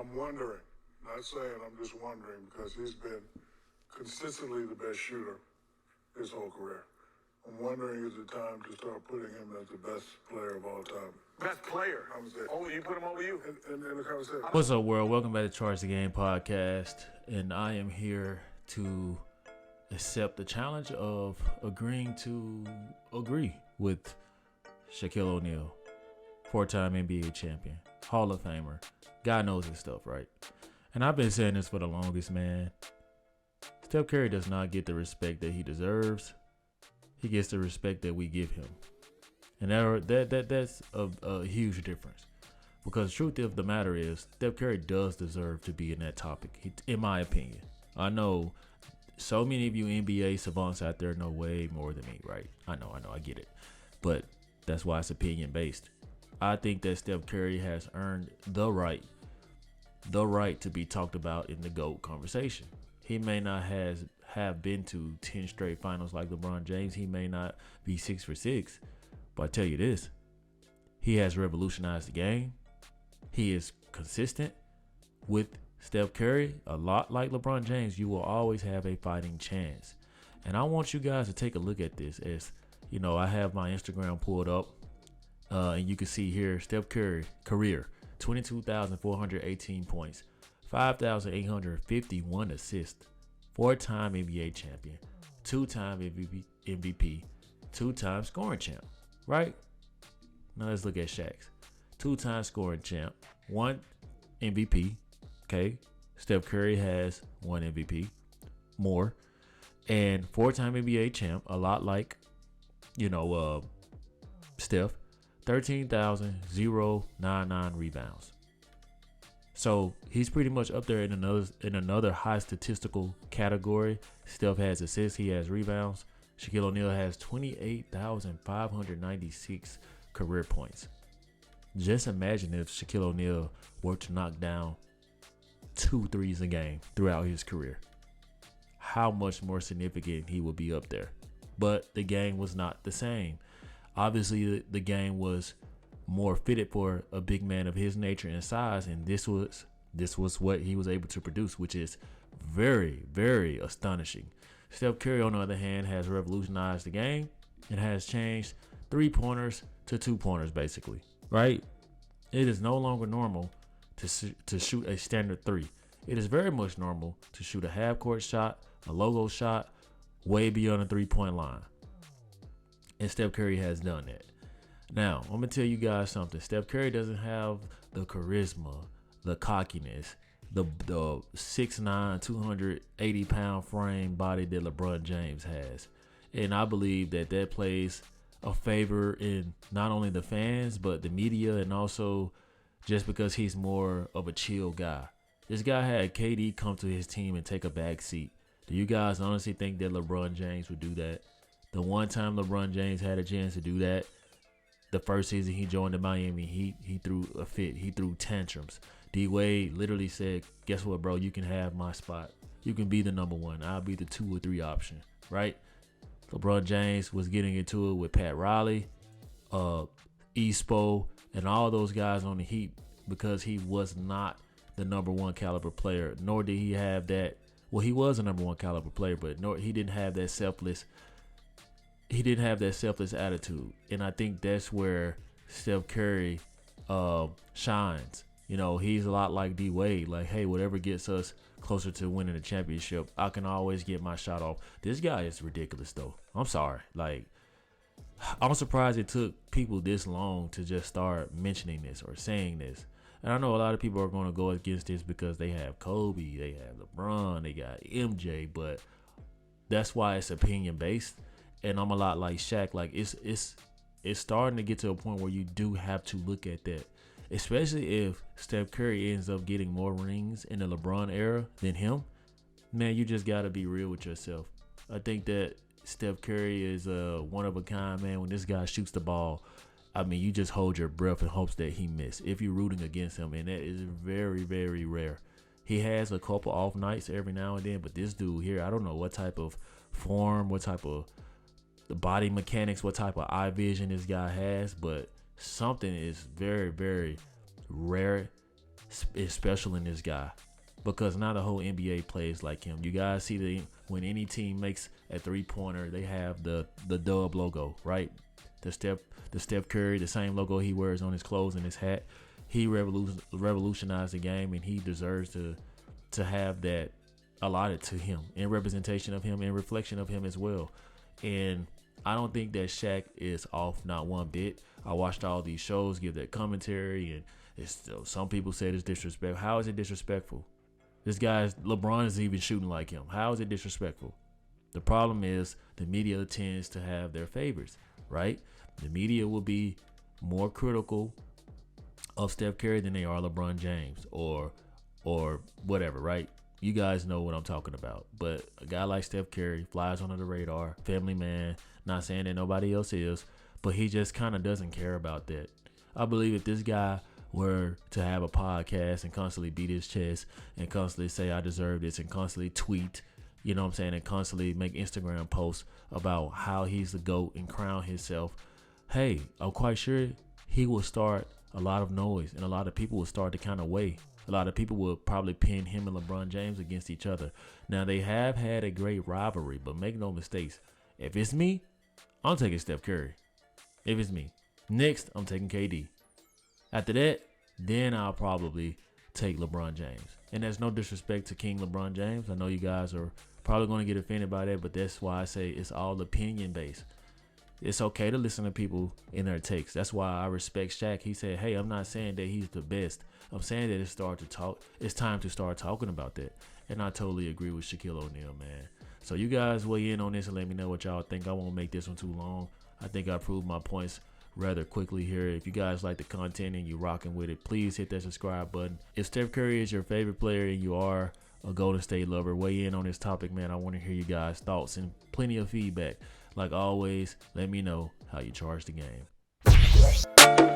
I'm wondering, not saying, I'm just wondering, because he's been consistently the best shooter his whole career. I'm wondering, is it time to start putting him as the best player of all time? Best player? Only you put him over you? In the conversation. What's up, world? Welcome back to Charge the Game podcast. And I am here to accept the challenge of agreeing to agree with Shaquille O'Neal, four-time NBA champion, Hall of Famer. God knows his stuff, right? And I've been saying this for the longest, man. Steph Curry does not get the respect that he deserves. He gets the respect that we give him. And that's a huge difference. Because the truth of the matter is, Steph Curry does deserve to be in that topic, in my opinion. I know so many of you NBA savants out there know way more than me, right? I know, I get it. But that's why it's opinion-based. I think that Steph Curry has earned the right to be talked about in the GOAT conversation. He may not have been to 10 straight finals like LeBron James. He may not be 6 for 6. But I tell you this, he has revolutionized the game. He is consistent. With Steph Curry, a lot like LeBron James, you will always have a fighting chance. And I want you guys to take a look at this. As you know, I have my Instagram pulled up. And you can see here, Steph Curry, career, 22,418 points. 5,851 assists, four-time NBA champion, two-time MVP, two-time scoring champ, right? Now let's look at Shaq's. Two-time scoring champ, one MVP, okay? Steph Curry has one MVP, more, and four-time NBA champ, a lot like, Steph, 13,099 rebounds. So he's pretty much up there in another high statistical category. Steph has assists, he has rebounds. Shaquille O'Neal has 28,596 career points. Just imagine if Shaquille O'Neal were to knock down 2 threes a game throughout his career. How much more significant he would be up there. But the game was not the same. Obviously, the game was more fitted for a big man of his nature and size, and this was what he was able to produce, which is very, very astonishing. Steph Curry, on the other hand, has revolutionized the game and has changed 3-pointers to 2-pointers, basically, right? It is no longer normal to shoot a standard 3. It is very much normal to shoot a half-court shot, a logo shot, way beyond the 3-point line. And Steph Curry has done that. Now, I'm going to tell you guys something. Steph Curry doesn't have the charisma, the cockiness, the 6'9", 280-pound frame body that LeBron James has. And I believe that plays a favor in not only the fans, but the media, and also just because he's more of a chill guy. This guy had KD come to his team and take a back seat. Do you guys honestly think that LeBron James would do that? The one time LeBron James had a chance to do that, the first season he joined the Miami Heat, he threw a fit. He threw tantrums. D-Wade literally said, guess what, bro? You can have my spot. You can be the number one. I'll be the 2 or 3 option, right? LeBron James was getting into it with Pat Riley, Espo, and all those guys on the Heat because he was not the number 1 caliber player, nor did he have that. Well, he was a number 1 caliber player, but he didn't have that selfless attitude. And I think that's where Steph Curry shines. He's a lot like D-Wade. Like, hey, whatever gets us closer to winning the championship, I can always get my shot off. This guy is ridiculous, though. I'm sorry. Like, I'm surprised it took people this long to just start mentioning this or saying this. And I know a lot of people are going to go against this because they have Kobe, they have LeBron, they got MJ, but that's why it's opinion-based. And I'm a lot like Shaq. Like, it's starting to get to a point where you do have to look at that. Especially if Steph Curry ends up getting more rings in the LeBron era than him. Man, you just got to be real with yourself. I think that Steph Curry is one of a kind, man. When this guy shoots the ball, I mean, you just hold your breath in hopes that he miss if you're rooting against him. And that is very, very rare. He has a couple off nights every now and then. But this dude here, I don't know what type of form, what type of the body mechanics, what type of eye vision this guy has, but something is very, very rare is special in this guy, because not the whole NBA plays like him. You guys see when any team makes a 3-pointer, they have the Dub logo, right? The Steph Curry, the same logo he wears on his clothes and his hat. He revolutionized the game, and he deserves to have that allotted to him, in representation of him, in reflection of him as well. And I don't think that Shaq is off, not one bit. I watched all these shows give that commentary, and it's still, some people said it's disrespectful. How is it disrespectful? LeBron is even shooting like him. How is it disrespectful? The problem is the media tends to have their favorites, right? The media will be more critical of Steph Curry than they are LeBron James or whatever, right? You guys know what I'm talking about. But a guy like Steph Curry flies under the radar, family man, not saying that nobody else is, but he just kind of doesn't care about that. I believe if this guy were to have a podcast and constantly beat his chest and constantly say I deserve this and constantly tweet, you know what I'm saying, and constantly make Instagram posts about how he's the GOAT and crown himself, hey, I'm quite sure he will start a lot of noise, and a lot of people will start to kind of weigh. A lot of people will probably pin him and LeBron James against each other. Now, they have had a great rivalry, but make no mistakes. If it's me, I'm taking Steph Curry. If it's me. Next, I'm taking KD. After that, then I'll probably take LeBron James. And there's no disrespect to King LeBron James. I know you guys are probably going to get offended by that, but that's why I say it's all opinion based. It's okay to listen to people in their takes. That's why I respect Shaq. He said, hey, I'm not saying that he's the best. I'm saying that it's time to start talking about that. And I totally agree with Shaquille O'Neal, man. So you guys weigh in on this and let me know what y'all think. I won't make this one too long. I think I proved my points rather quickly here. If you guys like the content and you're rocking with it, please hit that subscribe button. If Steph Curry is your favorite player and you are a Golden State lover, weigh in on this topic, man. I want to hear you guys' thoughts and plenty of feedback. Like always, let me know how you charge the game.